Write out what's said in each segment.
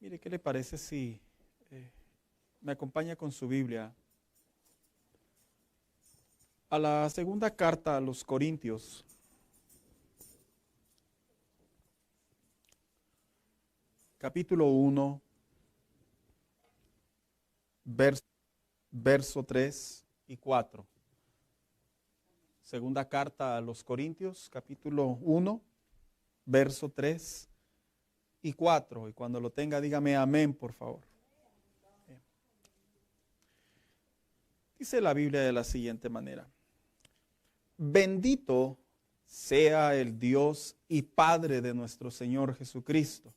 Mire, ¿qué le parece si me acompaña con su Biblia a la segunda carta a los Corintios? Capítulo 1, verso 3 y 4. Segunda carta a los Corintios, capítulo 1, verso 3 y 4. Y cuando lo tenga, dígame amén, por favor. Dice la Biblia de la siguiente manera: bendito sea el Dios y Padre de nuestro Señor Jesucristo,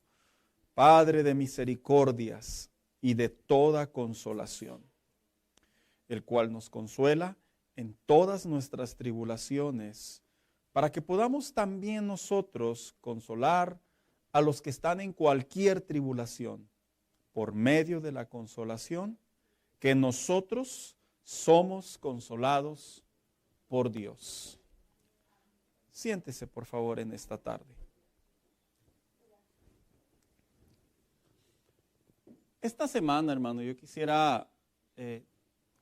Padre de misericordias y de toda consolación, el cual nos consuela en todas nuestras tribulaciones, para que podamos también nosotros consolar a los que están en cualquier tribulación, por medio de la consolación que nosotros somos consolados por Dios. Siéntese, por favor, en esta tarde. Esta semana, hermano, yo quisiera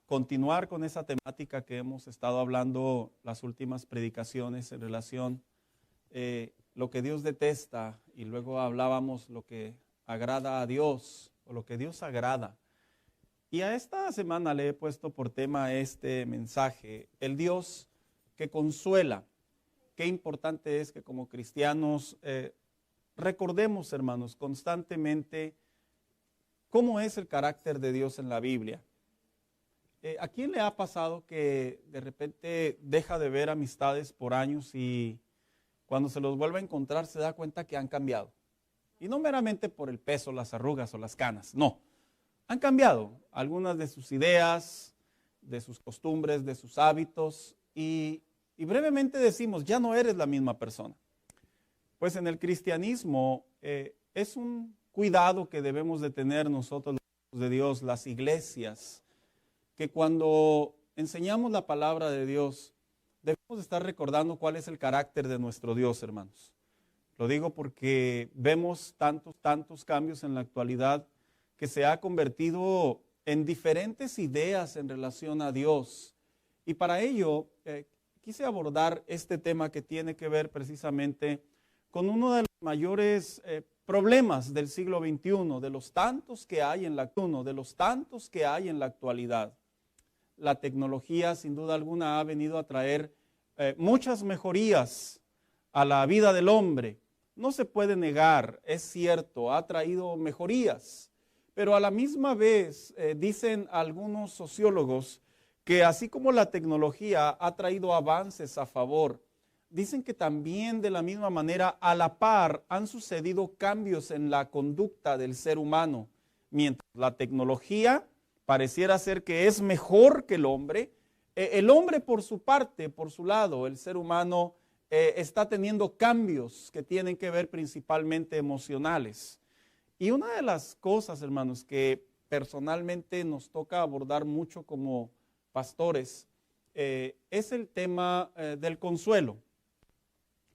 continuar con esa temática que hemos estado hablando las últimas predicaciones en relación lo que Dios detesta, y luego hablábamos lo que agrada a Dios o lo que Dios agrada. Y a esta semana le he puesto por tema este mensaje: el Dios que consuela. Qué importante es que como cristianos recordemos, hermanos, constantemente cómo es el carácter de Dios en la Biblia. ¿A quién le ha pasado que de repente deja de ver amistades por años y cuando se los vuelve a encontrar se da cuenta que han cambiado? Y no meramente por el peso, las arrugas o las canas, no. Han cambiado algunas de sus ideas, de sus costumbres, de sus hábitos, y brevemente decimos, ya no eres la misma persona. Pues en el cristianismo es un cuidado que debemos de tener nosotros, los hijos de Dios, las iglesias, que cuando enseñamos la palabra de Dios, debemos estar recordando cuál es el carácter de nuestro Dios, hermanos. Lo digo porque vemos tantos cambios en la actualidad, que se ha convertido en diferentes ideas en relación a Dios. Y para ello quise abordar este tema que tiene que ver precisamente con uno de los mayores problemas del siglo XXI, de los tantos que hay en la actualidad. La tecnología, sin duda alguna, ha venido a traer muchas mejorías a la vida del hombre. No se puede negar, es cierto, ha traído mejorías. Pero a la misma vez dicen algunos sociólogos que así como la tecnología ha traído avances a favor, dicen que también de la misma manera, a la par, han sucedido cambios en la conducta del ser humano. Mientras la tecnología pareciera ser que es mejor que el hombre por su parte, por su lado, el ser humano está teniendo cambios que tienen que ver principalmente emocionales. Y una de las cosas, hermanos, que personalmente nos toca abordar mucho como pastores, es el tema del consuelo.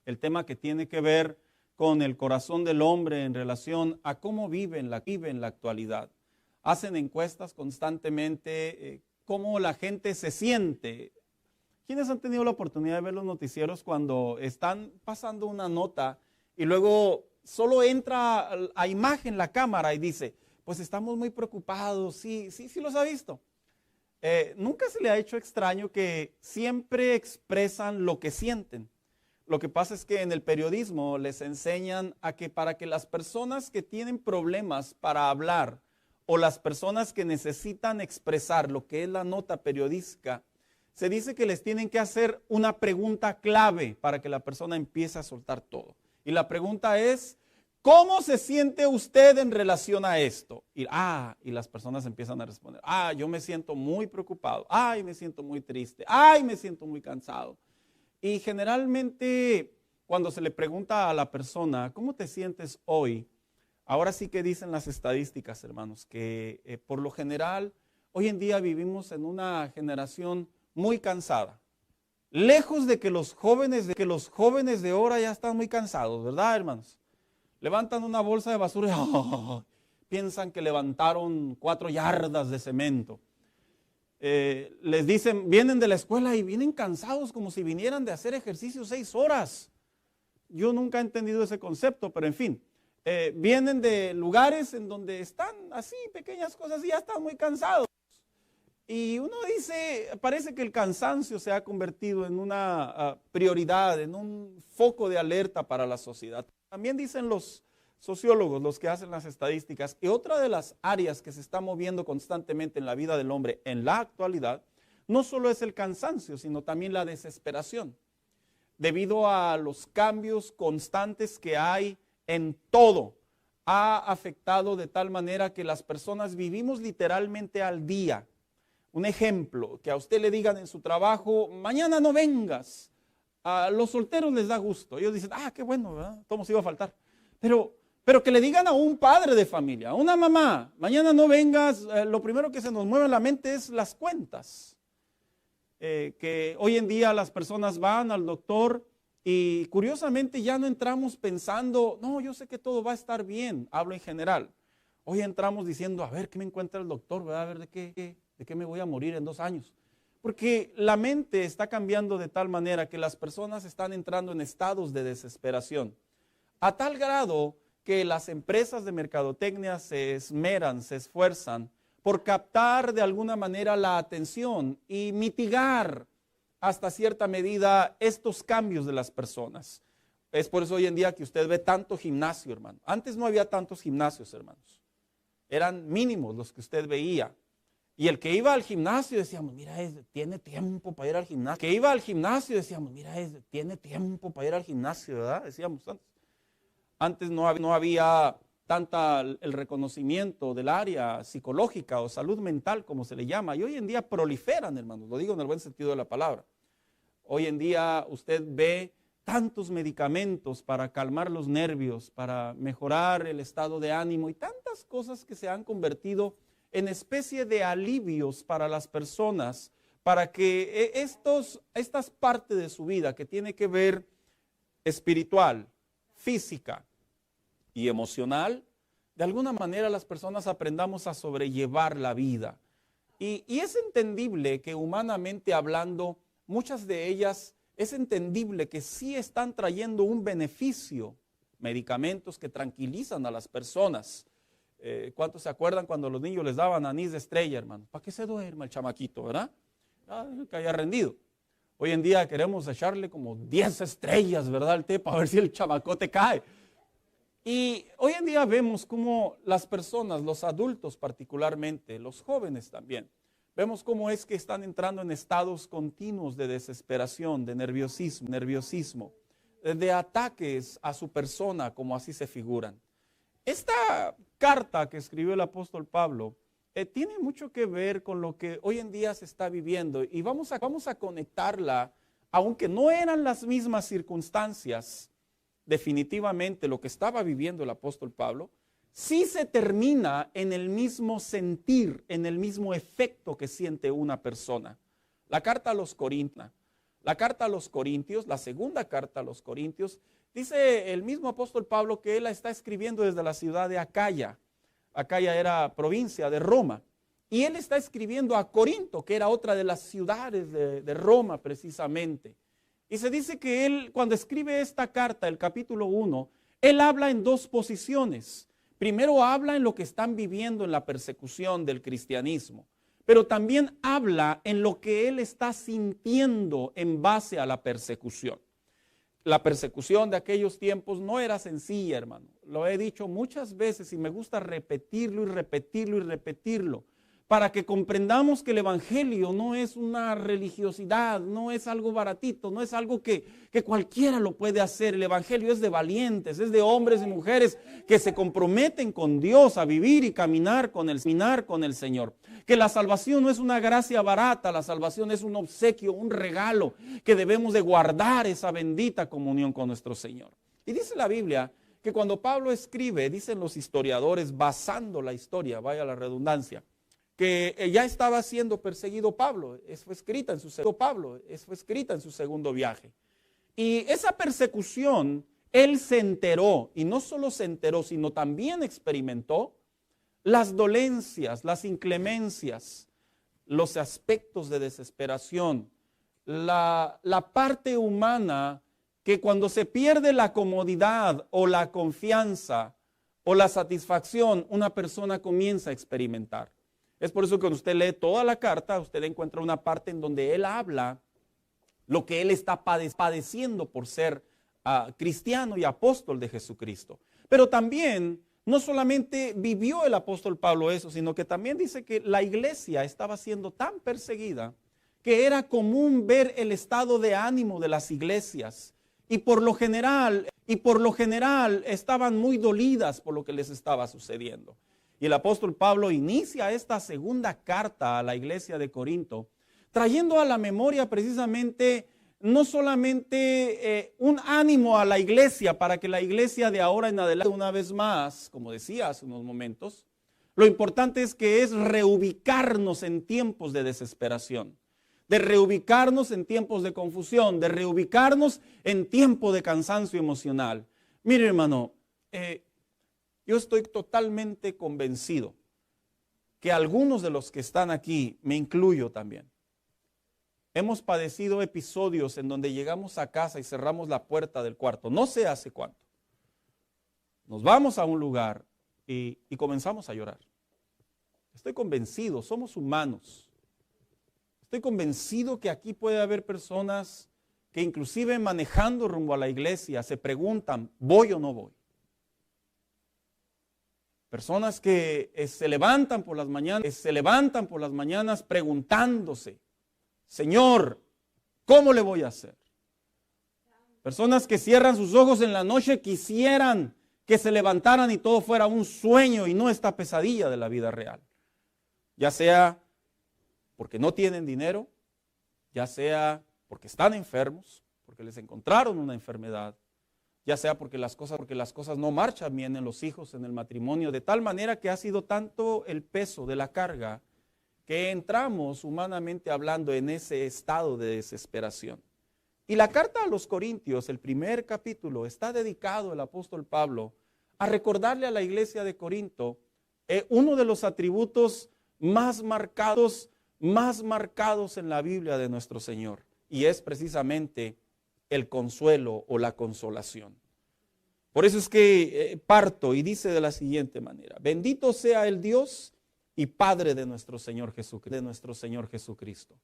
El tema que tiene que ver con el corazón del hombre en relación a cómo vive en la actualidad. Hacen encuestas constantemente, cómo la gente se siente. ¿Quiénes han tenido la oportunidad de ver los noticieros cuando están pasando una nota y luego solo entra a imagen la cámara y dice, pues estamos muy preocupados? Sí los ha visto. Nunca se le ha hecho extraño que siempre expresan lo que sienten. Lo que pasa es que en el periodismo les enseñan a que para que las personas que tienen problemas para hablar o las personas que necesitan expresar lo que es la nota periodística, se dice que les tienen que hacer una pregunta clave para que la persona empiece a soltar todo. Y la pregunta es, ¿cómo se siente usted en relación a esto? Y las personas empiezan a responder, yo me siento muy preocupado, me siento muy triste, me siento muy cansado. Y generalmente cuando se le pregunta a la persona, ¿cómo te sientes hoy? Ahora sí que dicen las estadísticas, hermanos, que por lo general hoy en día vivimos en una generación muy cansada. Lejos de que los jóvenes de ahora ya están muy cansados, ¿verdad, hermanos? Levantan una bolsa de basura y piensan que levantaron 4 yardas de cemento. Les dicen, vienen de la escuela y vienen cansados como si vinieran de hacer ejercicio 6 horas. Yo nunca he entendido ese concepto, pero en fin. Vienen de lugares en donde están así, pequeñas cosas y ya están muy cansados. Y uno dice, parece que el cansancio se ha convertido en una prioridad, en un foco de alerta para la sociedad. También dicen los sociólogos, los que hacen las estadísticas, que otra de las áreas que se está moviendo constantemente en la vida del hombre en la actualidad, no solo es el cansancio, sino también la desesperación, debido a los cambios constantes que hay en todo. Ha afectado de tal manera que las personas vivimos literalmente al día. Un ejemplo, que a usted le digan en su trabajo, mañana no vengas. A los solteros les da gusto. Ellos dicen, qué bueno, ¿verdad? Todo nos iba a faltar. Pero que le digan a un padre de familia, a una mamá, mañana no vengas, lo primero que se nos mueve en la mente es las cuentas. Que hoy en día las personas van al doctor y curiosamente ya no entramos pensando, no, yo sé que todo va a estar bien, hablo en general. Hoy entramos diciendo, a ver, ¿qué me encuentra el doctor? ¿Verdad? A ver, ¿de qué me voy a morir en 2 años? Porque la mente está cambiando de tal manera que las personas están entrando en estados de desesperación. A tal grado que las empresas de mercadotecnia se esmeran, se esfuerzan por captar de alguna manera la atención y mitigar hasta cierta medida estos cambios de las personas. Es por eso hoy en día que usted ve tanto gimnasio, hermano. Antes no había tantos gimnasios, hermanos. Eran mínimos los que usted veía. Y el que iba al gimnasio decíamos, mira, tiene tiempo para ir al gimnasio. Que iba al gimnasio decíamos, mira, tiene tiempo para ir al gimnasio, ¿verdad? Decíamos antes. Antes no había tanta el reconocimiento del área psicológica o salud mental, como se le llama. Y hoy en día proliferan, hermanos, lo digo en el buen sentido de la palabra. Hoy en día usted ve tantos medicamentos para calmar los nervios, para mejorar el estado de ánimo y tantas cosas que se han convertido en especie de alivios para las personas, para que estas partes de su vida que tiene que ver espiritual, física y emocional, de alguna manera las personas aprendamos a sobrellevar la vida. Y es entendible que humanamente hablando, muchas de ellas es entendible que sí están trayendo un beneficio, medicamentos que tranquilizan a las personas. ¿Cuántos se acuerdan cuando los niños les daban anís de estrella, hermano? ¿Para qué se duerma el chamaquito, verdad? Que haya rendido. Hoy en día queremos echarle como 10 estrellas, ¿verdad? Al té para ver si el chamacote cae. Y hoy en día vemos cómo las personas, los adultos particularmente, los jóvenes también, vemos cómo es que están entrando en estados continuos de desesperación, de nerviosismo, de ataques a su persona, como así se figuran. Esta carta que escribió el apóstol Pablo tiene mucho que ver con lo que hoy en día se está viviendo y vamos a conectarla, aunque no eran las mismas circunstancias, definitivamente lo que estaba viviendo el apóstol Pablo, sí se termina en el mismo sentir, en el mismo efecto que siente una persona. La carta a los Corintios, la segunda carta a los Corintios, dice el mismo apóstol Pablo que él la está escribiendo desde la ciudad de Acaya. Acaya era provincia de Roma. Y él está escribiendo a Corinto, que era otra de las ciudades de Roma precisamente. Y se dice que él, cuando escribe esta carta, el capítulo 1, él habla en 2 posiciones. Primero habla en lo que están viviendo en la persecución del cristianismo, pero también habla en lo que él está sintiendo en base a la persecución. La persecución de aquellos tiempos no era sencilla, hermano. Lo he dicho muchas veces y me gusta repetirlo y repetirlo y repetirlo, para que comprendamos que el evangelio no es una religiosidad, no es algo baratito, no es algo que cualquiera lo puede hacer. El evangelio es de valientes, es de hombres y mujeres que se comprometen con Dios a vivir y caminar con el Señor. Que la salvación no es una gracia barata, la salvación es un obsequio, un regalo, que debemos de guardar esa bendita comunión con nuestro Señor. Y dice la Biblia que cuando Pablo escribe, dicen los historiadores, basando la historia, vaya la redundancia, que ya estaba siendo perseguido Pablo, fue escrita en su segundo viaje. Y esa persecución, él se enteró, y no solo se enteró, sino también experimentó las dolencias, las inclemencias, los aspectos de desesperación, la parte humana que cuando se pierde la comodidad o la confianza o la satisfacción, una persona comienza a experimentar. Es por eso que cuando usted lee toda la carta, usted encuentra una parte en donde él habla lo que él está padeciendo por ser cristiano y apóstol de Jesucristo. Pero también, no solamente vivió el apóstol Pablo eso, sino que también dice que la iglesia estaba siendo tan perseguida que era común ver el estado de ánimo de las iglesias. Y por lo general estaban muy dolidas por lo que les estaba sucediendo. Y el apóstol Pablo inicia esta segunda carta a la iglesia de Corinto, trayendo a la memoria precisamente no solamente un ánimo a la iglesia para que la iglesia de ahora en adelante una vez más, como decía hace unos momentos, lo importante es que es reubicarnos en tiempos de desesperación, de reubicarnos en tiempos de confusión, de reubicarnos en tiempo de cansancio emocional. Mire, hermano, yo estoy totalmente convencido que algunos de los que están aquí, me incluyo también, hemos padecido episodios en donde llegamos a casa y cerramos la puerta del cuarto, no sé hace cuánto. Nos vamos a un lugar y comenzamos a llorar. Estoy convencido, somos humanos. Estoy convencido que aquí puede haber personas que inclusive manejando rumbo a la iglesia se preguntan, ¿voy o no voy? Personas que se levantan por las mañanas preguntándose, Señor, ¿cómo le voy a hacer? Personas que cierran sus ojos en la noche quisieran que se levantaran y todo fuera un sueño y no esta pesadilla de la vida real. Ya sea porque no tienen dinero, ya sea porque están enfermos, porque les encontraron una enfermedad, ya sea porque las cosas no marchan bien en los hijos, en el matrimonio, de tal manera que ha sido tanto el peso de la carga que entramos humanamente hablando en ese estado de desesperación. Y la carta a los Corintios, el primer capítulo, está dedicado el apóstol Pablo a recordarle a la iglesia de Corinto uno de los atributos más marcados en la Biblia de nuestro Señor, y es precisamente el consuelo o la consolación. Por eso es que parto y dice de la siguiente manera: bendito sea el Dios y Padre de nuestro Señor Jesucristo.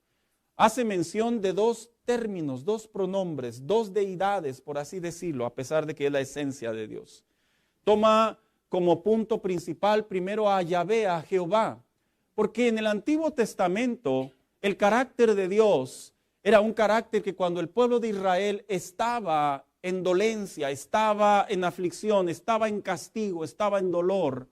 Hace mención de dos términos, dos pronombres, dos deidades, por así decirlo, a pesar de que es la esencia de Dios. Toma como punto principal primero a Yahvé, a Jehová, porque en el Antiguo Testamento el carácter de Dios era un carácter que cuando el pueblo de Israel estaba en dolencia, estaba en aflicción, estaba en castigo, estaba en dolor,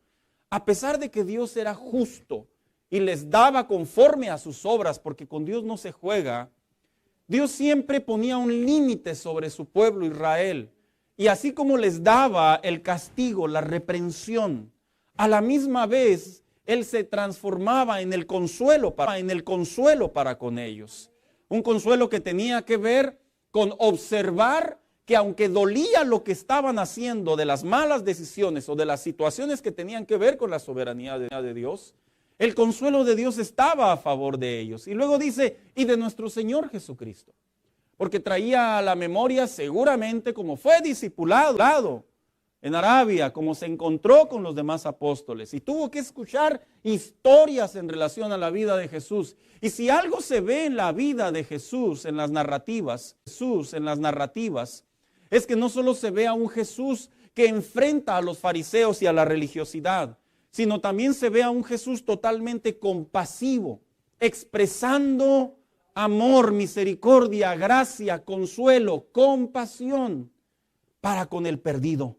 a pesar de que Dios era justo y les daba conforme a sus obras, porque con Dios no se juega, Dios siempre ponía un límite sobre su pueblo Israel. Y así como les daba el castigo, la reprensión, a la misma vez Él se transformaba en el consuelo para con ellos. Un consuelo que tenía que ver con observar que aunque dolía lo que estaban haciendo de las malas decisiones o de las situaciones que tenían que ver con la soberanía de Dios, el consuelo de Dios estaba a favor de ellos. Y luego dice, y de nuestro Señor Jesucristo, porque traía a la memoria seguramente como fue discipulado en Arabia, como se encontró con los demás apóstoles y tuvo que escuchar historias en relación a la vida de Jesús. Y si algo se ve en la vida de Jesús, en las narrativas, es que no solo se ve a un Jesús que enfrenta a los fariseos y a la religiosidad, sino también se ve a un Jesús totalmente compasivo, expresando amor, misericordia, gracia, consuelo, compasión para con el perdido.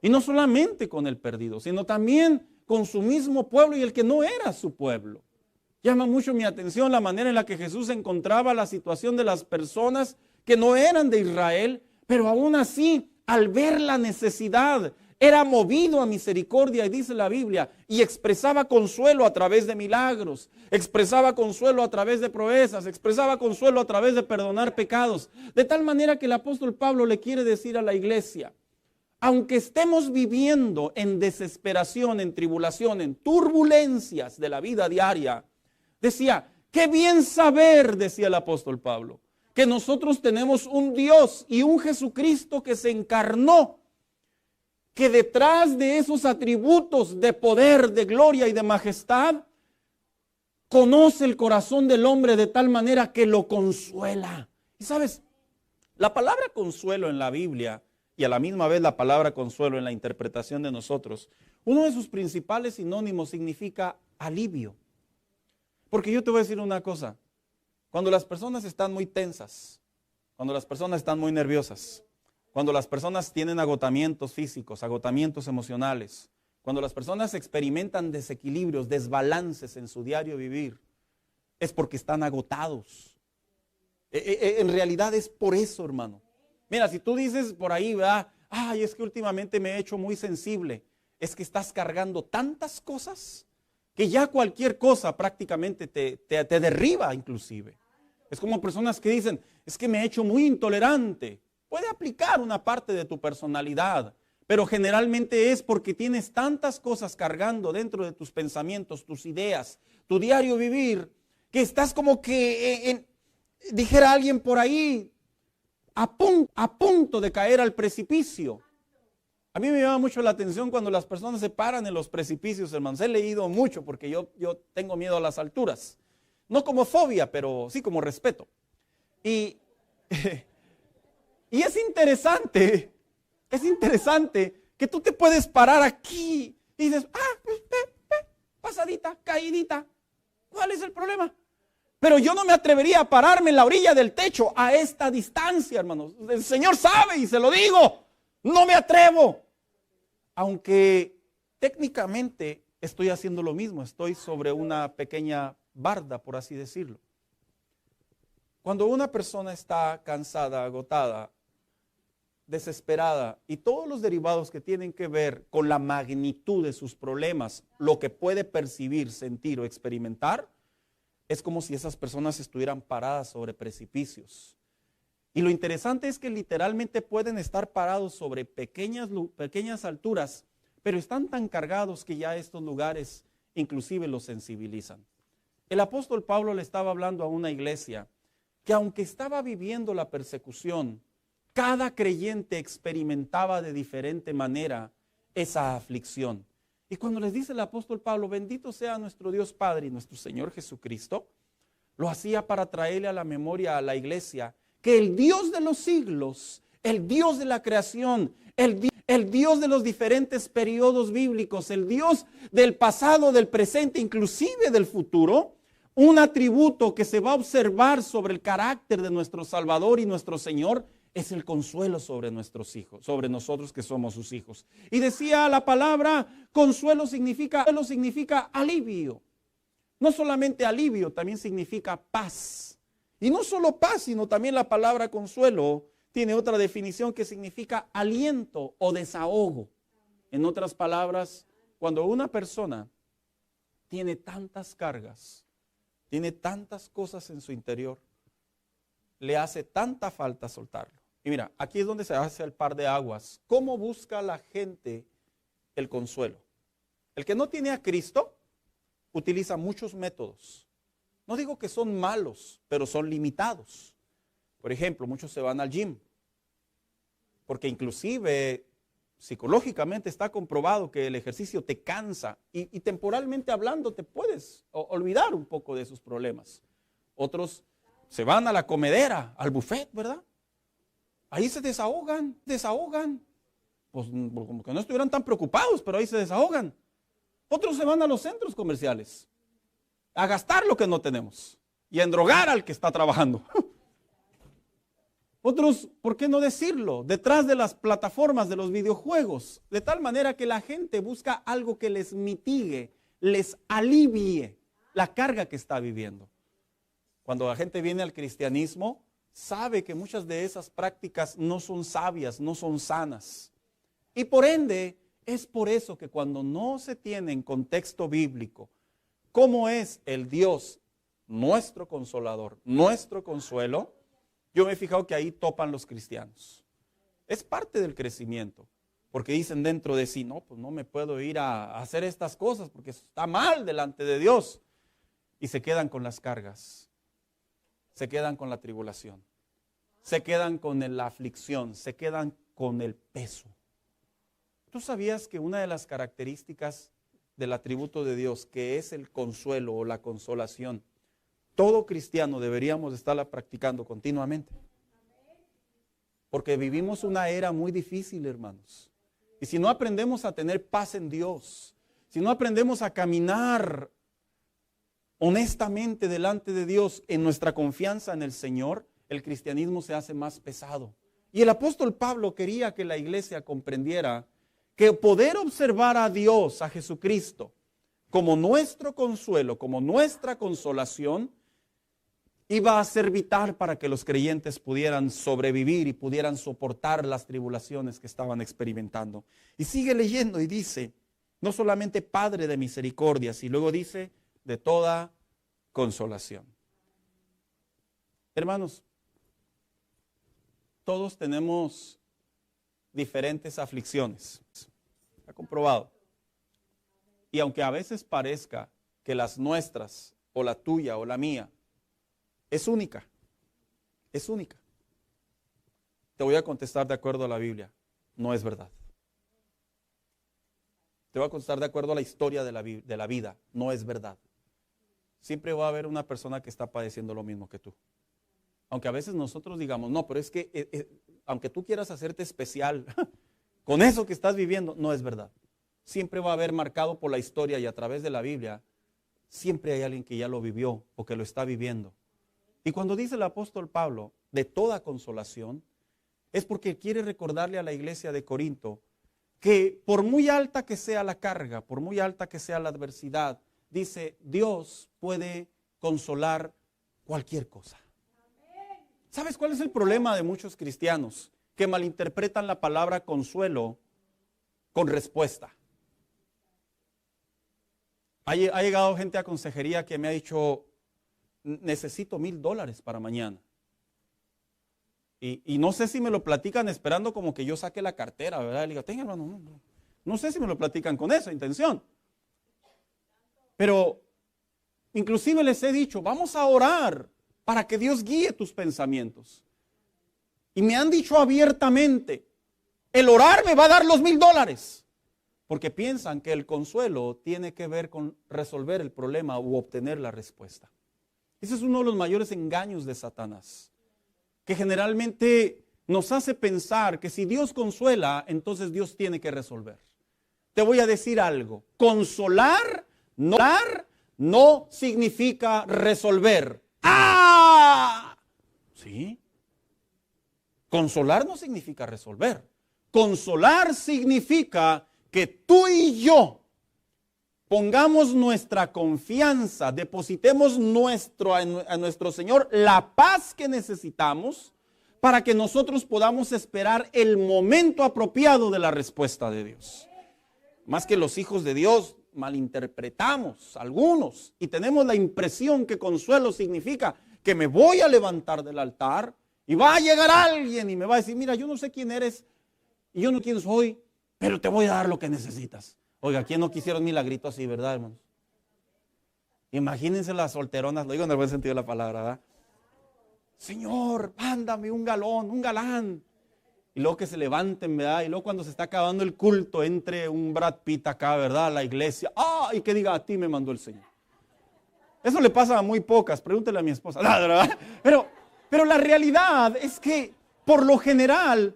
Y no solamente con el perdido, sino también con su mismo pueblo y el que no era su pueblo. Llama mucho mi atención la manera en la que Jesús encontraba la situación de las personas que no eran de Israel, pero aún así, al ver la necesidad, era movido a misericordia, y dice la Biblia, y expresaba consuelo a través de milagros, expresaba consuelo a través de proezas, expresaba consuelo a través de perdonar pecados. De tal manera que el apóstol Pablo le quiere decir a la iglesia, aunque estemos viviendo en desesperación, en tribulación, en turbulencias de la vida diaria, decía, qué bien saber, decía el apóstol Pablo, que nosotros tenemos un Dios y un Jesucristo que se encarnó, que detrás de esos atributos de poder, de gloria y de majestad, conoce el corazón del hombre de tal manera que lo consuela. Y sabes, la palabra consuelo en la Biblia y a la misma vez la palabra consuelo en la interpretación de nosotros, uno de sus principales sinónimos significa alivio. Porque yo te voy a decir una cosa, cuando las personas están muy tensas, cuando las personas están muy nerviosas, cuando las personas tienen agotamientos físicos, agotamientos emocionales, cuando las personas experimentan desequilibrios, desbalances en su diario vivir, es porque están agotados. En realidad es por eso, hermano. Mira, si tú dices por ahí, ¿verdad? Ay, es que últimamente me he hecho muy sensible. Es que estás cargando tantas cosas que ya cualquier cosa prácticamente te derriba inclusive. Es como personas que dicen, es que me he hecho muy intolerante. Puede aplicar una parte de tu personalidad, pero generalmente es porque tienes tantas cosas cargando dentro de tus pensamientos, tus ideas, tu diario vivir, que estás como que, dijera alguien por ahí, a punto de caer al precipicio. A mí me llama mucho la atención cuando las personas se paran en los precipicios, hermanos. He leído mucho porque yo tengo miedo a las alturas. No como fobia, pero sí como respeto. Y es interesante que tú te puedes parar aquí y dices, pasadita, caidita. ¿Cuál es el problema? Pero yo no me atrevería a pararme en la orilla del techo a esta distancia, hermanos. El Señor sabe y se lo digo. No me atrevo. Aunque técnicamente estoy haciendo lo mismo. Estoy sobre una pequeña barda, por así decirlo. Cuando una persona está cansada, agotada, desesperada y todos los derivados que tienen que ver con la magnitud de sus problemas, lo que puede percibir, sentir o experimentar, es como si esas personas estuvieran paradas sobre precipicios. Y lo interesante es que literalmente pueden estar parados sobre pequeñas alturas, pero están tan cargados que ya estos lugares inclusive los sensibilizan. El apóstol Pablo le estaba hablando a una iglesia que aunque estaba viviendo la persecución, cada creyente experimentaba de diferente manera esa aflicción. Y cuando les dice el apóstol Pablo, bendito sea nuestro Dios Padre y nuestro Señor Jesucristo, lo hacía para traerle a la memoria a la iglesia que el Dios de los siglos, el Dios de la creación, el Dios de los diferentes periodos bíblicos, el Dios del pasado, del presente, inclusive del futuro, un atributo que se va a observar sobre el carácter de nuestro Salvador y nuestro Señor es el consuelo sobre nuestros hijos, sobre nosotros que somos sus hijos. Y decía la palabra, consuelo significa alivio. No solamente alivio, también significa paz. Y no solo paz, sino también la palabra consuelo tiene otra definición que significa aliento o desahogo. En otras palabras, cuando una persona tiene tantas cargas, tiene tantas cosas en su interior, le hace tanta falta soltarlo. Y mira, aquí es donde se hace el par de aguas. ¿Cómo busca la gente el consuelo? El que no tiene a Cristo utiliza muchos métodos. No digo que son malos, pero son limitados. Por ejemplo, muchos se van al gym, porque inclusive psicológicamente está comprobado que el ejercicio te cansa y temporalmente hablando te puedes olvidar un poco de esos problemas. Otros se van a la comedera, al buffet, ¿verdad? Ahí se desahogan. Pues como que no estuvieran tan preocupados, pero ahí se desahogan. Otros se van a los centros comerciales a gastar lo que no tenemos y a endrogar al que está trabajando. Otros, ¿por qué no decirlo? Detrás de las plataformas de los videojuegos, de tal manera que la gente busca algo que les mitigue, les alivie la carga que está viviendo. Cuando la gente viene al cristianismo, sabe que muchas de esas prácticas no son sabias, no son sanas. Y por ende, es por eso que cuando no se tiene en contexto bíblico cómo es el Dios, nuestro consolador, nuestro consuelo, yo me he fijado que ahí topan los cristianos. Es parte del crecimiento. porque dicen dentro de sí, no, pues no me puedo ir a hacer estas cosas porque está mal delante de Dios. Y se quedan con las cargas, se quedan con la tribulación, se quedan con la aflicción, se quedan con el peso. ¿Tú sabías que una de las características del atributo de Dios, que es el consuelo o la consolación, todo cristiano deberíamos estarla practicando continuamente? Porque vivimos una era muy difícil, hermanos. Y si no aprendemos a tener paz en Dios, si no aprendemos a caminar honestamente delante de Dios en nuestra confianza en el Señor, el cristianismo se hace más pesado. Y el apóstol Pablo quería que la iglesia comprendiera que poder observar a Dios, a Jesucristo, como nuestro consuelo, como nuestra consolación, iba a ser vital para que los creyentes pudieran sobrevivir y pudieran soportar las tribulaciones que estaban experimentando. Y sigue leyendo y dice, no solamente Padre de misericordias, y luego dice, de toda consolación. Hermanos, todos tenemos diferentes aflicciones. Está comprobado. Y aunque a veces parezca que las nuestras, o la tuya o la mía, es única. Es única. Te voy a contestar de acuerdo a la Biblia. No es verdad. Te voy a contestar de acuerdo a la historia de la vida. No es verdad. Siempre va a haber una persona que está padeciendo lo mismo que tú. Aunque a veces nosotros digamos, no, pero es que aunque tú quieras hacerte especial con eso que estás viviendo, no es verdad. Siempre va a haber marcado por la historia y a través de la Biblia, siempre hay alguien que ya lo vivió o que lo está viviendo. Y cuando dice el apóstol Pablo, de toda consolación, es porque quiere recordarle a la iglesia de Corinto que por muy alta que sea la carga, por muy alta que sea la adversidad, dice, Dios puede consolar cualquier cosa. ¿Sabes cuál es el problema de muchos cristianos? Que malinterpretan la palabra consuelo con respuesta. Ha llegado gente a consejería que me ha dicho, necesito $1,000 para mañana. Y no sé si me lo platican esperando como que yo saque la cartera, ¿verdad? Le digo, tenga hermano, no sé si me lo platican con esa intención. Pero inclusive les he dicho, vamos a orar para que Dios guíe tus pensamientos. Y me han dicho abiertamente, el orar me va a dar los $1,000. Porque piensan que el consuelo tiene que ver con resolver el problema u obtener la respuesta. Ese es uno de los mayores engaños de Satanás, que generalmente nos hace pensar que si Dios consuela, entonces Dios tiene que resolver. Te voy a decir algo, consolar no significa resolver. ¡Ah! ¿Sí? Consolar no significa resolver. Consolar significa que tú y yo pongamos nuestra confianza, depositemos a nuestro Señor la paz que necesitamos para que nosotros podamos esperar el momento apropiado de la respuesta de Dios. Más que los hijos de Dios malinterpretamos algunos y tenemos la impresión que consuelo significa que me voy a levantar del altar y va a llegar alguien y me va a decir, mira, yo no sé quién eres y yo no sé quién soy, pero te voy a dar lo que necesitas. Oiga, ¿quién no quisiera un milagrito así, verdad, hermanos? Imagínense las solteronas, lo digo en el buen sentido de la palabra, ¿verdad? Señor, mándame un galán. Y luego que se levanten, ¿verdad? Y luego cuando se está acabando el culto, entre un Brad Pitt acá, ¿verdad? A la iglesia. Y que diga, a ti me mandó el Señor. Eso le pasa a muy pocas, pregúntele a mi esposa. ¿Verdad? Pero la realidad es que, por lo general,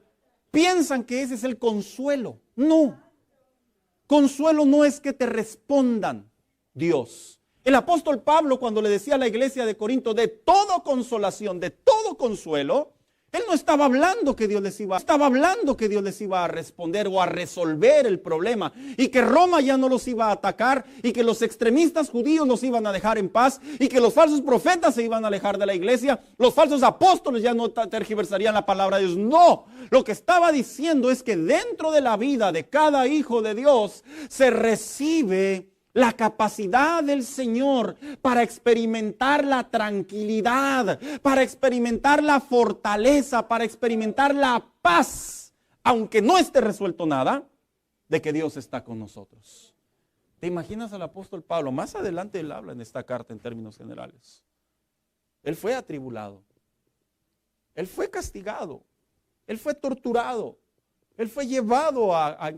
piensan que ese es el consuelo. No. Consuelo no es que te respondan Dios. El apóstol Pablo, cuando le decía a la iglesia de Corinto de toda consolación, de todo consuelo, él no estaba hablando que Dios les iba a responder o a resolver el problema y que Roma ya no los iba a atacar y que los extremistas judíos los iban a dejar en paz y que los falsos profetas se iban a alejar de la iglesia, los falsos apóstoles ya no tergiversarían la palabra de Dios. No, lo que estaba diciendo es que dentro de la vida de cada hijo de Dios se recibe la capacidad del Señor para experimentar la tranquilidad, para experimentar la fortaleza, para experimentar la paz aunque no esté resuelto nada, de que Dios está con nosotros. ¿Te imaginas al apóstol Pablo? Más adelante él habla en esta carta en términos generales. Él fue atribulado, él fue castigado, él fue torturado, él fue llevado a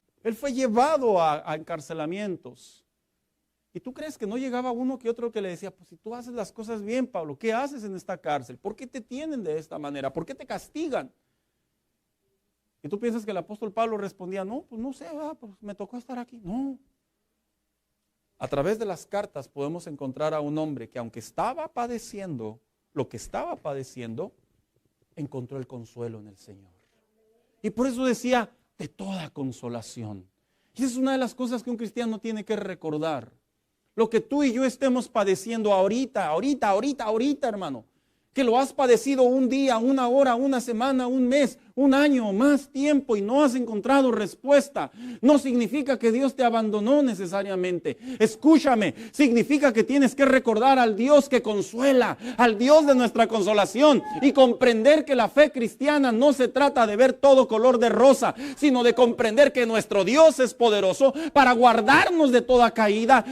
encarcelamientos. ¿Y tú crees que no llegaba uno que otro que le decía, pues si tú haces las cosas bien, Pablo, ¿qué haces en esta cárcel? ¿Por qué te tienen de esta manera? ¿Por qué te castigan? Y tú piensas que el apóstol Pablo respondía, no, pues no sé, pues me tocó estar aquí. No. A través de las cartas podemos encontrar a un hombre que aunque estaba padeciendo lo que estaba padeciendo, encontró el consuelo en el Señor. Y por eso decía, de toda consolación. Y esa es una de las cosas que un cristiano tiene que recordar. Lo que tú y yo estemos padeciendo ahorita, hermano. Que lo has padecido un día, una hora, una semana, un mes, un año, más tiempo y no has encontrado respuesta. No significa que Dios te abandonó necesariamente. Escúchame, significa que tienes que recordar al Dios que consuela, al Dios de nuestra consolación y comprender que la fe cristiana no se trata de ver todo color de rosa, sino de comprender que nuestro Dios es poderoso para guardarnos de toda caída,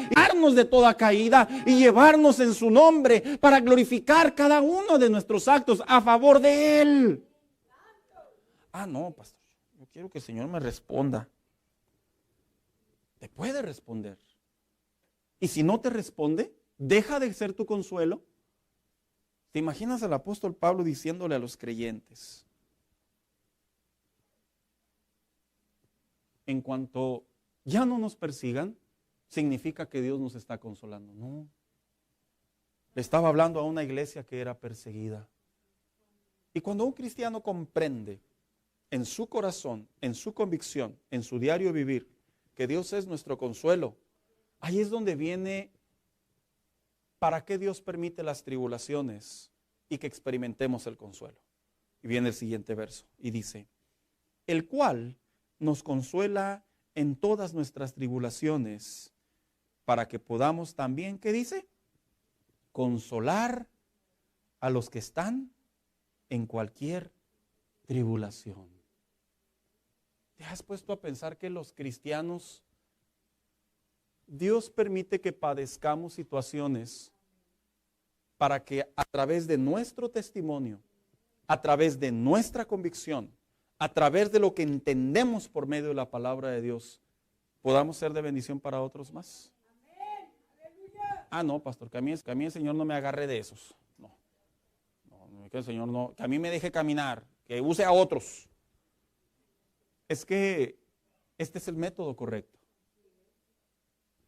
y llevarnos en su nombre para glorificar cada uno de nuestros actos a favor de Él. No, pastor, yo quiero que el Señor me responda. Te puede responder. Y si no te responde, deja de ser tu consuelo. ¿Te imaginas al apóstol Pablo diciéndole a los creyentes? En cuanto ya no nos persigan, significa que Dios nos está consolando. No. Le estaba hablando a una iglesia que era perseguida. Y cuando un cristiano comprende en su corazón, en su convicción, en su diario vivir, que Dios es nuestro consuelo, ahí es donde viene para qué Dios permite las tribulaciones y que experimentemos el consuelo. Y viene el siguiente verso y dice, el cual nos consuela en todas nuestras tribulaciones, para que podamos también, ¿qué dice? Consolar a los que están en cualquier tribulación. ¿Te has puesto a pensar que los cristianos, Dios permite que padezcamos situaciones para que a través de nuestro testimonio, a través de nuestra convicción, a través de lo que entendemos por medio de la palabra de Dios, podamos ser de bendición para otros más? No, pastor, que a mí el Señor no me agarre de esos. No, que el Señor no, que a mí me deje caminar, que use a otros. Es que este es el método correcto.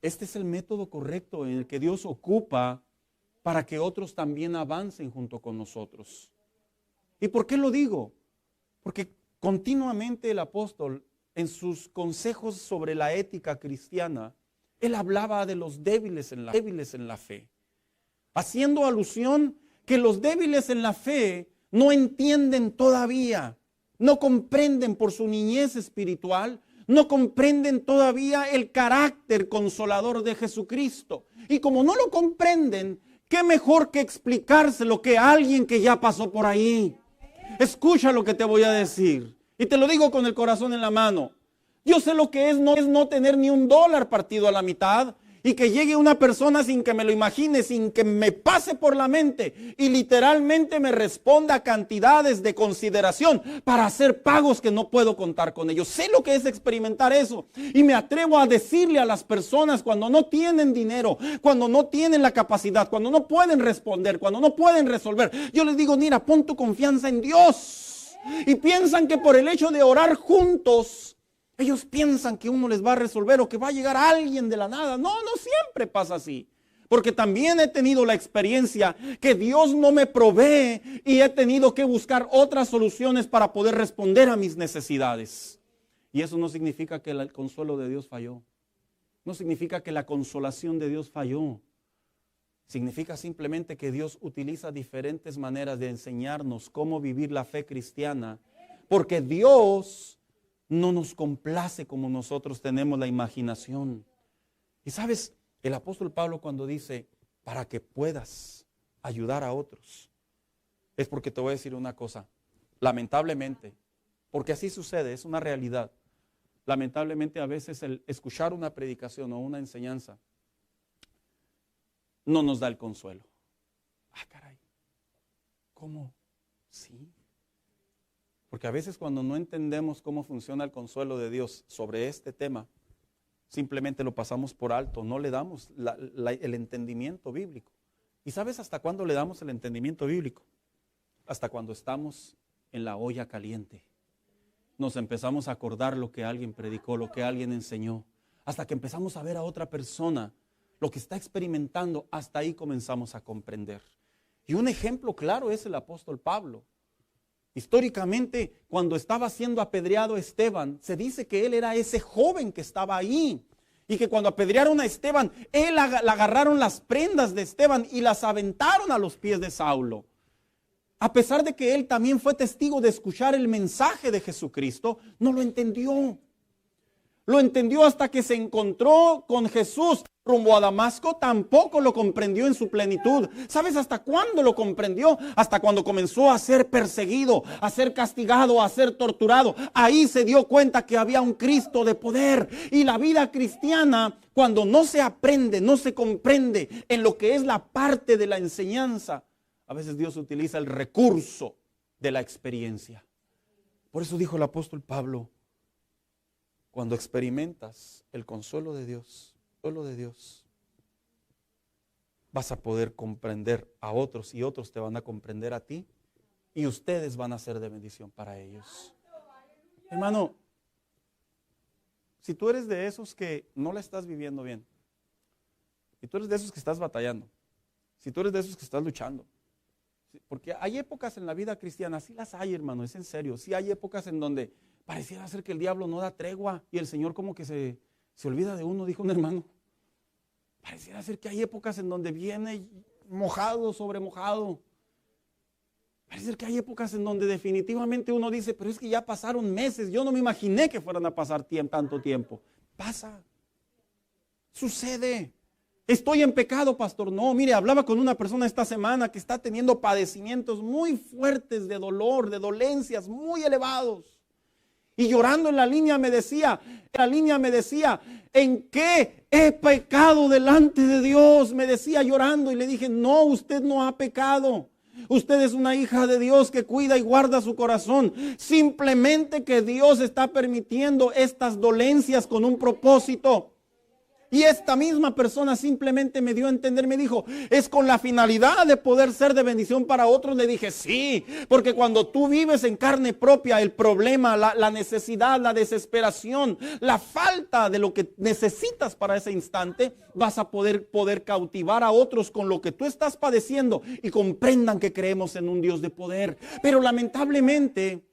Este es el método correcto en el que Dios ocupa para que otros también avancen junto con nosotros. ¿Y por qué lo digo? Porque continuamente el apóstol, en sus consejos sobre la ética cristiana, él hablaba de los débiles en la fe, haciendo alusión que los débiles en la fe no entienden todavía, no comprenden por su niñez espiritual, no comprenden todavía el carácter consolador de Jesucristo. Y como no lo comprenden, ¿qué mejor que explicárselo que a alguien que ya pasó por ahí? Escucha lo que te voy a decir. Y te lo digo con el corazón en la mano. Yo sé lo que es no tener ni $1 partido a la mitad y que llegue una persona sin que me lo imagine, sin que me pase por la mente y literalmente me responda cantidades de consideración para hacer pagos que no puedo contar con ellos. Sé lo que es experimentar eso y me atrevo a decirle a las personas cuando no tienen dinero, cuando no tienen la capacidad, cuando no pueden responder, cuando no pueden resolver. Yo les digo, mira, pon tu confianza en Dios. Y piensan que por el hecho de orar juntos, ellos piensan que uno les va a resolver o que va a llegar alguien de la nada. No siempre pasa así. Porque también he tenido la experiencia que Dios no me provee y he tenido que buscar otras soluciones para poder responder a mis necesidades. Y eso no significa que el consuelo de Dios falló. No significa que la consolación de Dios falló. Significa simplemente que Dios utiliza diferentes maneras de enseñarnos cómo vivir la fe cristiana. Porque Dios no nos complace como nosotros tenemos la imaginación. Y sabes, el apóstol Pablo cuando dice, para que puedas ayudar a otros, es porque te voy a decir una cosa. Lamentablemente, porque así sucede, es una realidad. Lamentablemente a veces el escuchar una predicación o una enseñanza no nos da el consuelo. Ah, caray, ¿cómo? Sí. Porque a veces cuando no entendemos cómo funciona el consuelo de Dios sobre este tema, simplemente lo pasamos por alto, no le damos el entendimiento bíblico. ¿Y sabes hasta cuándo le damos el entendimiento bíblico? Hasta cuando estamos en la olla caliente. Nos empezamos a acordar lo que alguien predicó, lo que alguien enseñó. Hasta que empezamos a ver a otra persona lo que está experimentando, hasta ahí comenzamos a comprender. Y un ejemplo claro es el apóstol Pablo. Históricamente, cuando estaba siendo apedreado Esteban, se dice que él era ese joven que estaba ahí. Y que cuando apedrearon a Esteban, le agarraron las prendas de Esteban y las aventaron a los pies de Saulo. A pesar de que él también fue testigo de escuchar el mensaje de Jesucristo, no lo entendió. Lo entendió hasta que se encontró con Jesús rumbo a Damasco, tampoco lo comprendió en su plenitud. ¿Sabes hasta cuándo lo comprendió? Hasta cuando comenzó a ser perseguido, a ser castigado, a ser torturado. Ahí se dio cuenta que había un Cristo de poder. Y la vida cristiana, cuando no se aprende, no se comprende en lo que es la parte de la enseñanza, a veces Dios utiliza el recurso de la experiencia. Por eso dijo el apóstol Pablo, cuando experimentas el consuelo de Dios, vas a poder comprender a otros y otros te van a comprender a ti y ustedes van a ser de bendición para ellos. Hermano, si tú eres de esos que no la estás viviendo bien, si tú eres de esos que estás batallando, si tú eres de esos que estás luchando, porque hay épocas en la vida cristiana, sí las hay, hermano, es en serio, sí hay épocas en donde pareciera ser que el diablo no da tregua y el Señor como que se olvida de uno, dijo un hermano. Pareciera ser que hay épocas en donde viene mojado sobre mojado. Parece ser que hay épocas en donde definitivamente uno dice, pero es que ya pasaron meses, yo no me imaginé que fueran a pasar tanto tiempo. Pasa, sucede. Estoy en pecado, pastor. No, mire, hablaba con una persona esta semana que está teniendo padecimientos muy fuertes de dolor, de dolencias muy elevados. Y llorando en la línea me decía, ¿en qué he pecado delante de Dios? Me decía llorando y le dije, no, usted no ha pecado. Usted es una hija de Dios que cuida y guarda su corazón. Simplemente que Dios está permitiendo estas dolencias con un propósito. Y esta misma persona simplemente me dio a entender, me dijo, es con la finalidad de poder ser de bendición para otros. Le dije, sí, porque cuando tú vives en carne propia el problema, la necesidad, la desesperación, la falta de lo que necesitas para ese instante, vas a poder cautivar a otros con lo que tú estás padeciendo y comprendan que creemos en un Dios de poder. Pero lamentablemente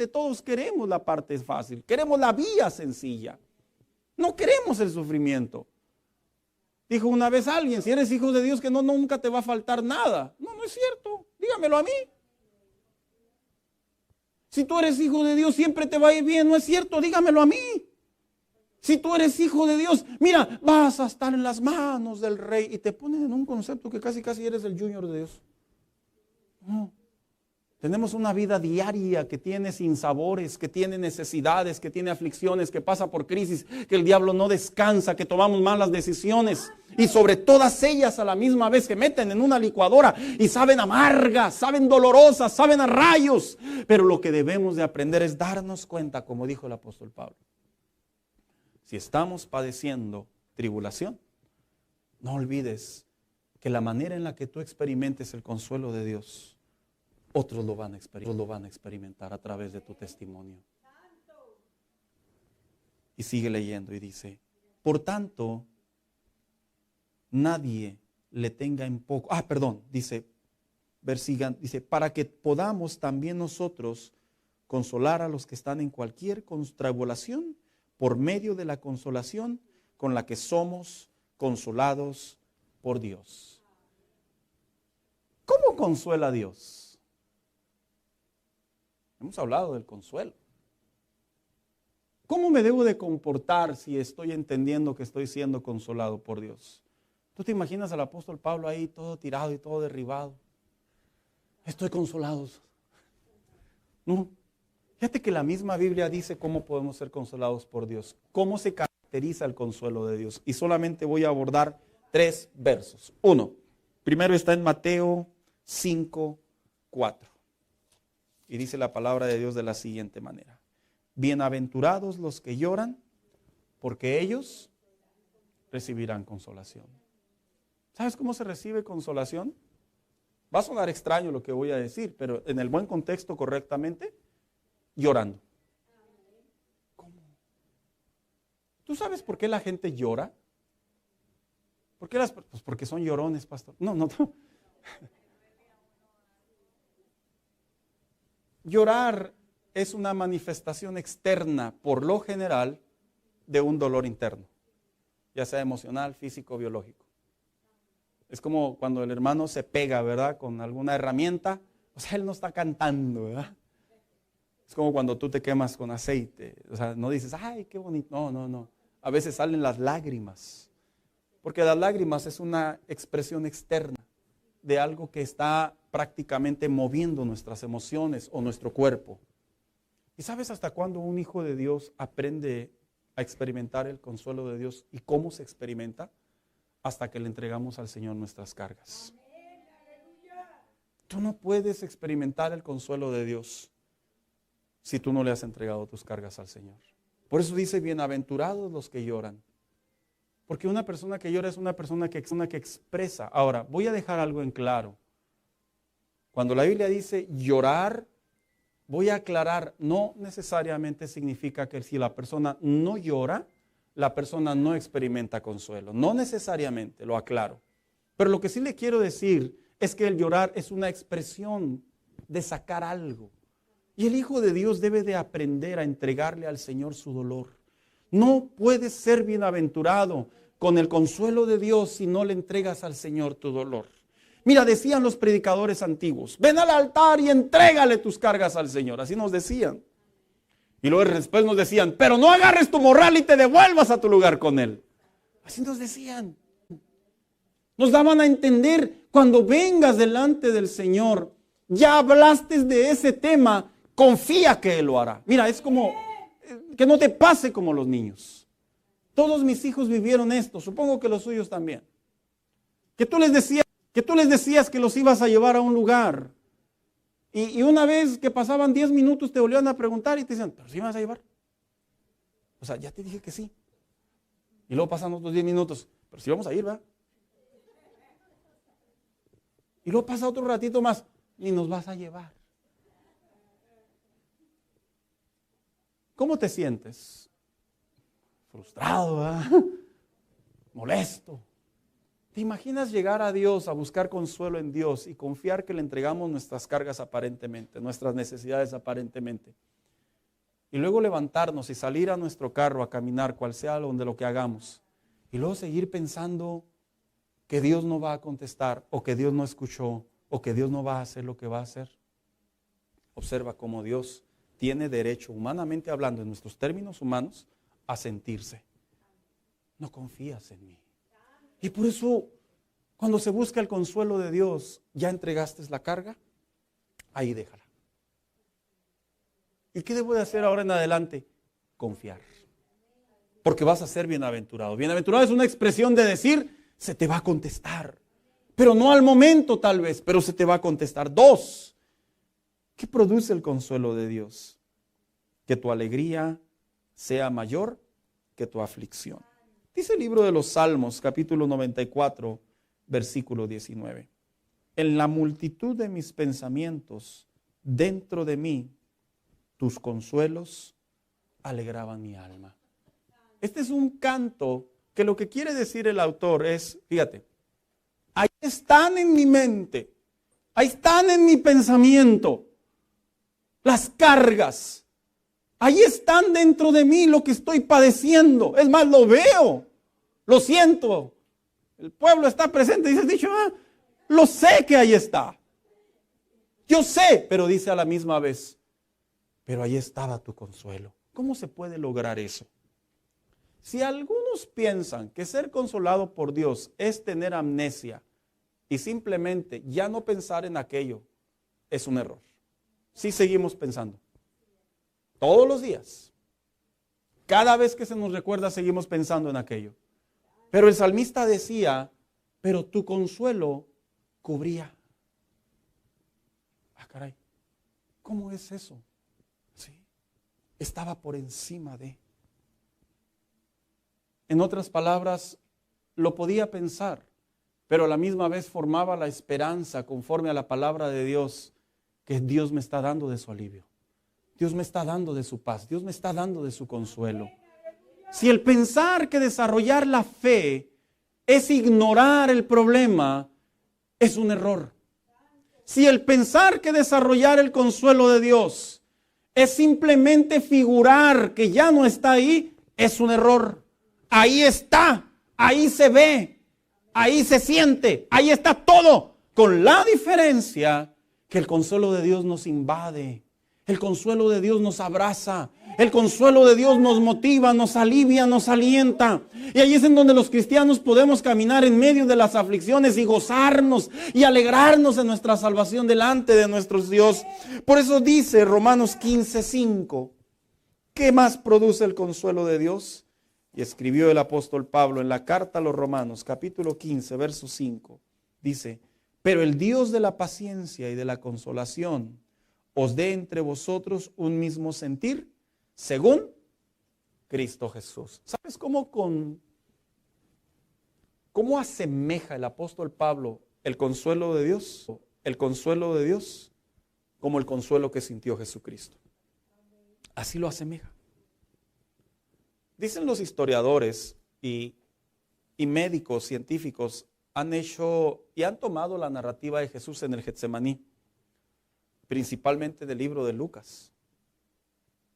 todos queremos la parte fácil, queremos la vía sencilla. No queremos el sufrimiento. Dijo una vez alguien, si eres hijo de Dios, que nunca te va a faltar nada. No, no es cierto. Dígamelo a mí. Si tú eres hijo de Dios, siempre te va a ir bien. No es cierto. Dígamelo a mí. Si tú eres hijo de Dios, mira, vas a estar en las manos del Rey. Y te ponen en un concepto que casi eres el junior de Dios. No. Tenemos una vida diaria que tiene sinsabores, que tiene necesidades, que tiene aflicciones, que pasa por crisis, que el diablo no descansa, que tomamos malas decisiones y sobre todas ellas a la misma vez que meten en una licuadora y saben amargas, saben dolorosas, saben a rayos. Pero lo que debemos de aprender es darnos cuenta, como dijo el apóstol Pablo. Si estamos padeciendo tribulación, no olvides que la manera en la que tú experimentes el consuelo de Dios, otros lo van a experimentar a través de tu testimonio. Y sigue leyendo y dice, por tanto, nadie le tenga en poco. Dice, para que podamos también nosotros consolar a los que están en cualquier tribulación por medio de la consolación con la que somos consolados por Dios. ¿Cómo consuela a Dios? Hemos hablado del consuelo. ¿Cómo me debo de comportar si estoy entendiendo que estoy siendo consolado por Dios? ¿Tú te imaginas al apóstol Pablo ahí todo tirado y todo derribado? Estoy consolado. No. Fíjate que la misma Biblia dice cómo podemos ser consolados por Dios, cómo se caracteriza el consuelo de Dios. Y solamente voy a abordar 3 versos. Primero está en Mateo 5:4. Y dice la palabra de Dios de la siguiente manera: bienaventurados los que lloran, porque ellos recibirán consolación. ¿Sabes cómo se recibe consolación? Va a sonar extraño lo que voy a decir, pero en el buen contexto, correctamente, llorando. ¿Cómo? ¿Tú sabes por qué la gente llora? ¿Por qué pues porque son llorones, pastor. No. Llorar es una manifestación externa, por lo general, de un dolor interno, ya sea emocional, físico, biológico. Es como cuando el hermano se pega, ¿verdad?, con alguna herramienta. O sea, él no está cantando, ¿verdad? Es como cuando tú te quemas con aceite. O sea, no dices, ay, qué bonito. No. A veces salen las lágrimas. Porque las lágrimas es una expresión externa de algo que está prácticamente moviendo nuestras emociones o nuestro cuerpo. ¿Y sabes hasta cuándo un hijo de Dios aprende a experimentar el consuelo de Dios y cómo se experimenta? Hasta que le entregamos al Señor nuestras cargas. Tú no puedes experimentar el consuelo de Dios si tú no le has entregado tus cargas al Señor. Por eso dice, bienaventurados los que lloran. Porque una persona que llora es una persona que expresa. Ahora, voy a dejar algo en claro. Cuando la Biblia dice llorar, voy a aclarar, no necesariamente significa que si la persona no llora, la persona no experimenta consuelo. No necesariamente, lo aclaro. Pero lo que sí le quiero decir es que el llorar es una expresión de sacar algo. Y el Hijo de Dios debe de aprender a entregarle al Señor su dolor. No puedes ser bienaventurado con el consuelo de Dios si no le entregas al Señor tu dolor. Mira, decían los predicadores antiguos, ven al altar y entrégale tus cargas al Señor. Así nos decían. Y luego después nos decían, pero no agarres tu morral y te devuelvas a tu lugar con Él. Así nos decían. Nos daban a entender, cuando vengas delante del Señor, ya hablaste de ese tema, confía que Él lo hará. Mira, es como que no te pase como los niños. Todos mis hijos vivieron esto, supongo que los suyos también. Que tú les decías que los ibas a llevar a un lugar. Y una vez que pasaban 10 minutos te volvían a preguntar y te decían, ¿pero sí me vas a llevar? O sea, ya te dije que sí. Y luego pasan otros 10 minutos, pero sí vamos a ir, ¿verdad? Y luego pasa otro ratito más, y nos vas a llevar. ¿Cómo te sientes? Frustrado, ¿verdad? Molesto. ¿Te imaginas llegar a Dios, a buscar consuelo en Dios y confiar que le entregamos nuestras cargas aparentemente, nuestras necesidades aparentemente? Y luego levantarnos y salir a nuestro carro a caminar, cual sea donde lo que hagamos. Y luego seguir pensando que Dios no va a contestar, o que Dios no escuchó, o que Dios no va a hacer lo que va a hacer. Observa cómo Dios tiene derecho, humanamente hablando, en nuestros términos humanos, a sentirse. No confías en mí. Y por eso, cuando se busca el consuelo de Dios, ¿ya entregaste la carga? Ahí déjala. ¿Y qué debo de hacer ahora en adelante? Confiar. Porque vas a ser bienaventurado. Bienaventurado es una expresión de decir, se te va a contestar. Pero no al momento tal vez, pero se te va a contestar. 2, ¿qué produce el consuelo de Dios? Que tu alegría sea mayor que tu aflicción. Dice el libro de los Salmos, capítulo 94, versículo 19. En la multitud de mis pensamientos, dentro de mí, tus consuelos alegraban mi alma. Este es un canto que lo que quiere decir el autor es, fíjate, ahí están en mi mente, ahí están en mi pensamiento, las cargas. Ahí están dentro de mí lo que estoy padeciendo. Es más, lo veo, lo siento. El pueblo está presente y dice, lo sé que ahí está. Yo sé, pero dice a la misma vez, pero ahí estaba tu consuelo. ¿Cómo se puede lograr eso? Si algunos piensan que ser consolado por Dios es tener amnesia y simplemente ya no pensar en aquello, es un error. Sí seguimos pensando. todos los días. Cada vez que se nos recuerda seguimos pensando en aquello. Pero el salmista decía, pero tu consuelo cubría. Ah, caray, ¿cómo es eso? Sí, estaba por encima de. En otras palabras, lo podía pensar, pero a la misma vez formaba la esperanza conforme a la palabra de Dios, que Dios me está dando de su alivio. Dios me está dando de su paz, Dios me está dando de su consuelo. Si el pensar que desarrollar la fe es ignorar el problema, es un error. Si el pensar que desarrollar el consuelo de Dios es simplemente figurar que ya no está ahí, es un error. Ahí está, ahí se ve, ahí se siente, ahí está todo, con la diferencia que el consuelo de Dios nos invade. El consuelo de Dios nos abraza. El consuelo de Dios nos motiva, nos alivia, nos alienta. Y ahí es en donde los cristianos podemos caminar en medio de las aflicciones y gozarnos y alegrarnos en nuestra salvación delante de nuestro Dios. Por eso dice Romanos 15:5, ¿qué más produce el consuelo de Dios? Y escribió el apóstol Pablo en la carta a los Romanos, capítulo 15, verso 5. Dice, pero el Dios de la paciencia y de la consolación os dé entre vosotros un mismo sentir, según Cristo Jesús. ¿Sabes cómo asemeja el apóstol Pablo el consuelo de Dios? El consuelo de Dios como el consuelo que sintió Jesucristo. Así lo asemeja. Dicen los historiadores y médicos científicos han hecho y han tomado la narrativa de Jesús en el Getsemaní, principalmente del libro de Lucas.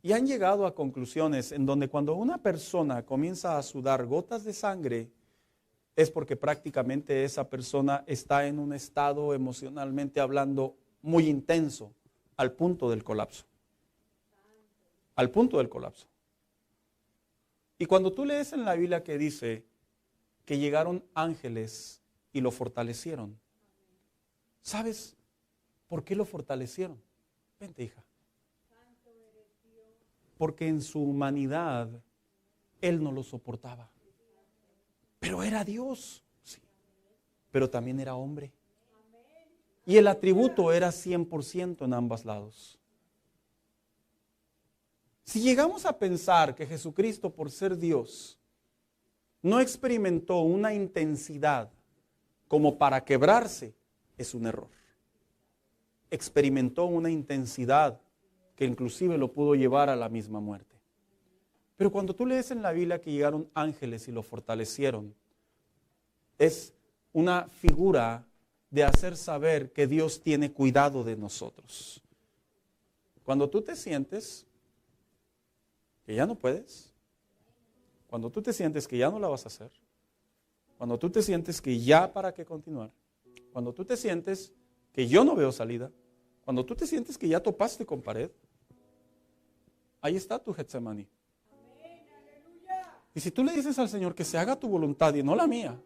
Y han llegado a conclusiones en donde cuando una persona comienza a sudar gotas de sangre, es porque prácticamente esa persona está en un estado emocionalmente hablando muy intenso, al punto del colapso. Al punto del colapso. Y cuando tú lees en la Biblia que dice que llegaron ángeles y lo fortalecieron, ¿sabes por qué lo fortalecieron? Vente, hija. Porque en su humanidad él no lo soportaba. Pero era Dios, sí. Pero también era hombre. Y el atributo era 100% en ambos lados. Si llegamos a pensar que Jesucristo, por ser Dios, no experimentó una intensidad como para quebrarse, es un error. Experimentó una intensidad que inclusive lo pudo llevar a la misma muerte. Pero cuando tú lees en la Biblia que llegaron ángeles y lo fortalecieron, es una figura de hacer saber que Dios tiene cuidado de nosotros. Cuando tú te sientes que ya no puedes, cuando tú te sientes que ya no la vas a hacer, cuando tú te sientes que ya para qué continuar, cuando tú te sientes que yo no veo salida, cuando tú te sientes que ya topaste con pared, ahí está tu Getsemaní. Y si tú le dices al Señor que se haga tu voluntad y no la mía,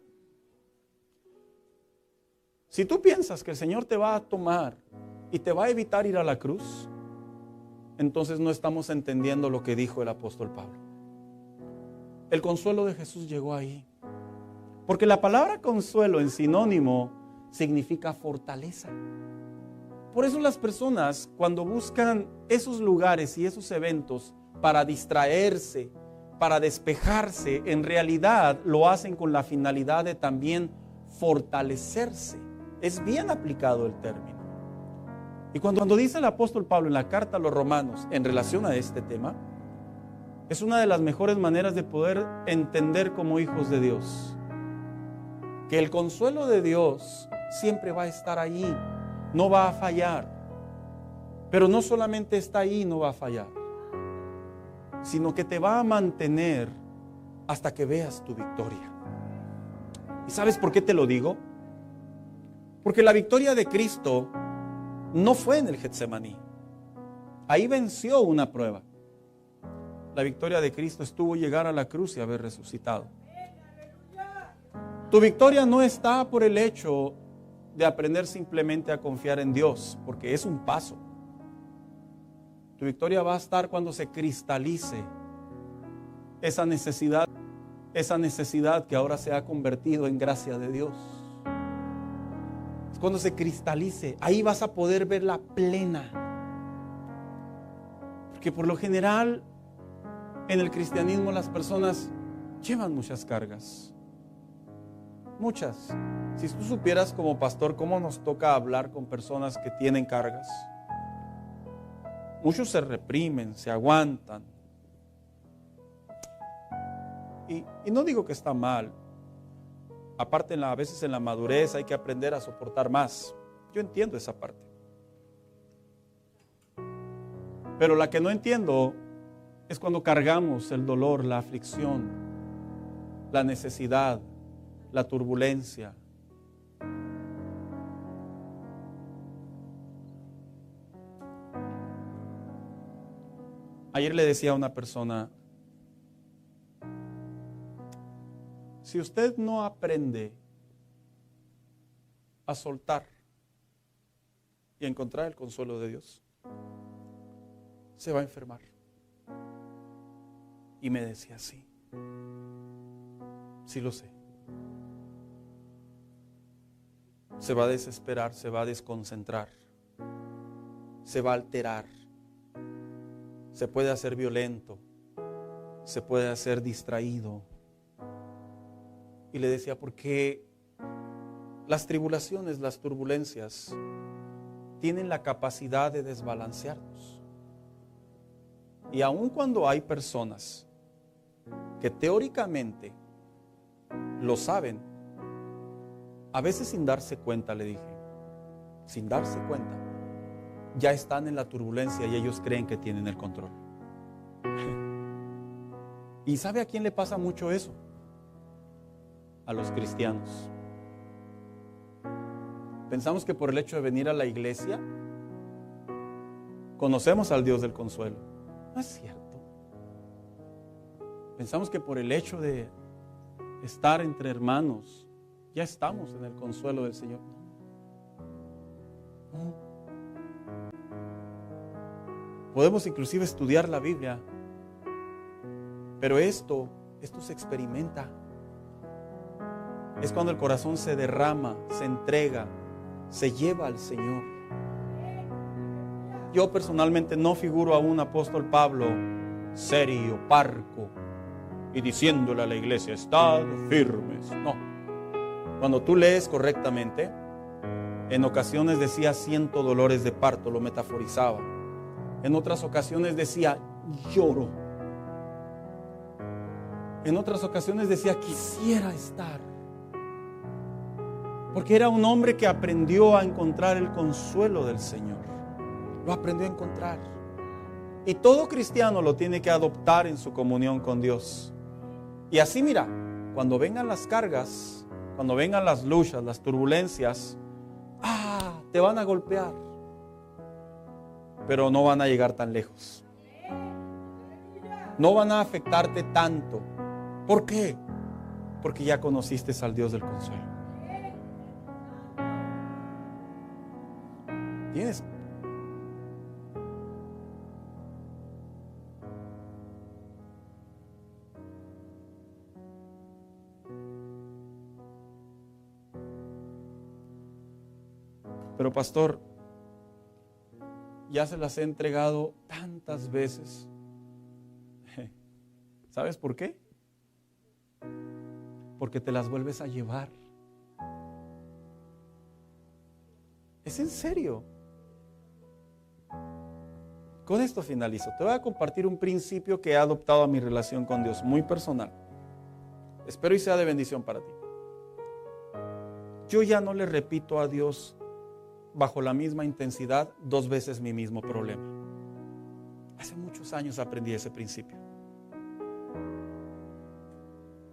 si tú piensas que el Señor te va a tomar y te va a evitar ir a la cruz, entonces no estamos entendiendo lo que dijo el apóstol Pablo. El consuelo de Jesús llegó ahí. Porque la palabra consuelo en sinónimo significa fortaleza. Por eso las personas cuando buscan esos lugares y esos eventos para distraerse, para despejarse, en realidad lo hacen con la finalidad de también fortalecerse. Es bien aplicado el término. Y cuando dice el apóstol Pablo en la carta a los Romanos en relación a este tema, es una de las mejores maneras de poder entender como hijos de Dios que el consuelo de Dios siempre va a estar ahí, no va a fallar. Pero no solamente está ahí, no va a fallar, sino que te va a mantener hasta que veas tu victoria. ¿Y sabes por qué te lo digo? Porque la victoria de Cristo no fue en el Getsemaní. Ahí venció una prueba. La victoria de Cristo estuvo llegar a la cruz y haber resucitado. Tu victoria no está por el hecho de aprender simplemente a confiar en Dios, porque es un paso. Tu victoria va a estar cuando se cristalice esa necesidad que ahora se ha convertido en gracia de Dios. Es cuando se cristalice, ahí vas a poder verla plena. Porque por lo general en el cristianismo las personas llevan muchas cargas. Muchas. Si tú supieras como pastor cómo nos toca hablar con personas que tienen cargas. Muchos se reprimen, se aguantan. Y no digo que está mal. Aparte, a veces en la madurez hay que aprender a soportar más. Yo entiendo esa parte. Pero la que no entiendo es cuando cargamos el dolor, la aflicción, la necesidad, la turbulencia. Ayer le decía a una persona, si usted no aprende a soltar y a encontrar el consuelo de Dios, se va a enfermar. Y me decía, sí lo sé. Se va a desesperar, se va a desconcentrar, se va a alterar, se puede hacer violento, se puede hacer distraído. Y le decía, porque las tribulaciones, las turbulencias tienen la capacidad de desbalancearnos. Y aun cuando hay personas que teóricamente lo saben, a veces sin darse cuenta, le dije, sin darse cuenta, ya están en la turbulencia y ellos creen que tienen el control. ¿Y sabe a quién le pasa mucho eso? A los cristianos. Pensamos que por el hecho de venir a la iglesia conocemos al Dios del consuelo. No es cierto. Pensamos que por el hecho de estar entre hermanos ya estamos en el consuelo del Señor. No. Podemos inclusive estudiar la Biblia, pero esto se experimenta. Es cuando el corazón se derrama, se entrega, se lleva al Señor. Yo personalmente no figuro a un apóstol Pablo serio, parco, y diciéndole a la iglesia, estad firmes. No. Cuando tú lees correctamente, en ocasiones decía siento dolores de parto, lo metaforizaba. En otras ocasiones decía lloro. En otras ocasiones decía quisiera estar. Porque era un hombre que aprendió a encontrar el consuelo del Señor. Lo aprendió a encontrar. Y todo cristiano lo tiene que adoptar en su comunión con Dios. Y así mira, cuando vengan las cargas, cuando vengan las luchas, las turbulencias, te van a golpear. Pero no van a llegar tan lejos. No van a afectarte tanto. ¿Por qué? Porque ya conociste al Dios del consuelo. Tienes. Pero pastor, ya se las he entregado tantas veces. ¿Sabes por qué? Porque te las vuelves a llevar. Es en serio. Con esto finalizo. Te voy a compartir un principio que he adoptado a mi relación con Dios, muy personal. Espero y sea de bendición para ti. Yo ya no le repito a Dios bajo la misma intensidad 2 veces mi mismo problema. Hace muchos años aprendí ese principio.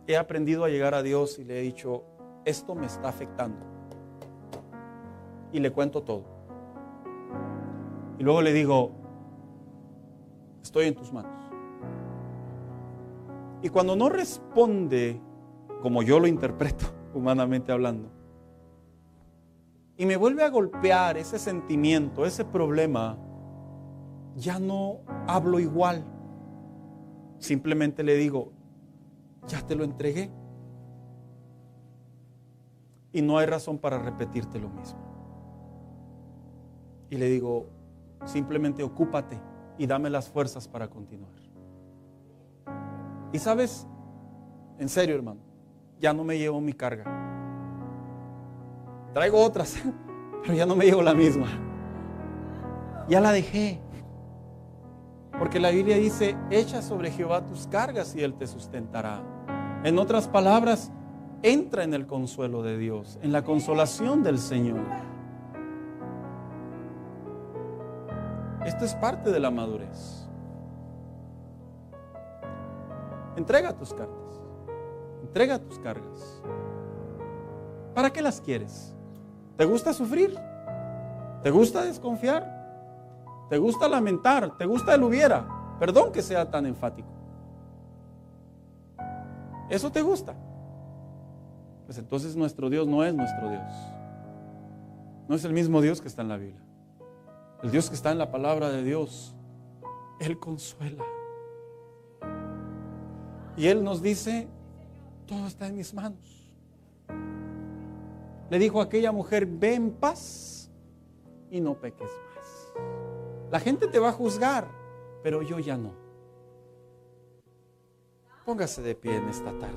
He aprendido a llegar a Dios y le he dicho, esto me está afectando. Y le cuento todo. Y luego le digo, estoy en tus manos. Y cuando no responde como yo lo interpreto, humanamente hablando, y me vuelve a golpear ese sentimiento, ese problema, ya no hablo igual. Simplemente le digo, ya te lo entregué. Y no hay razón para repetirte lo mismo. Y le digo, simplemente ocúpate y dame las fuerzas para continuar. Y sabes, en serio, hermano, ya no me llevo mi carga. Traigo otras, pero ya no me llevo la misma. Ya la dejé. Porque la Biblia dice, echa sobre Jehová tus cargas y Él te sustentará. En otras palabras, entra en el consuelo de Dios, en la consolación del Señor. Esto es parte de la madurez. Entrega tus cartas, entrega tus cargas. ¿Para qué las quieres? ¿Te gusta sufrir? ¿Te gusta desconfiar? ¿Te gusta lamentar? ¿Te gusta el hubiera? Perdón que sea tan enfático. ¿Eso te gusta? Pues entonces nuestro Dios no es nuestro Dios. No es el mismo Dios que está en la Biblia. El Dios que está en la palabra de Dios, Él consuela. Y Él nos dice, todo está en mis manos. Le dijo a aquella mujer, ve en paz y no peques más. La gente te va a juzgar, pero yo ya no. Póngase de pie en esta tarde.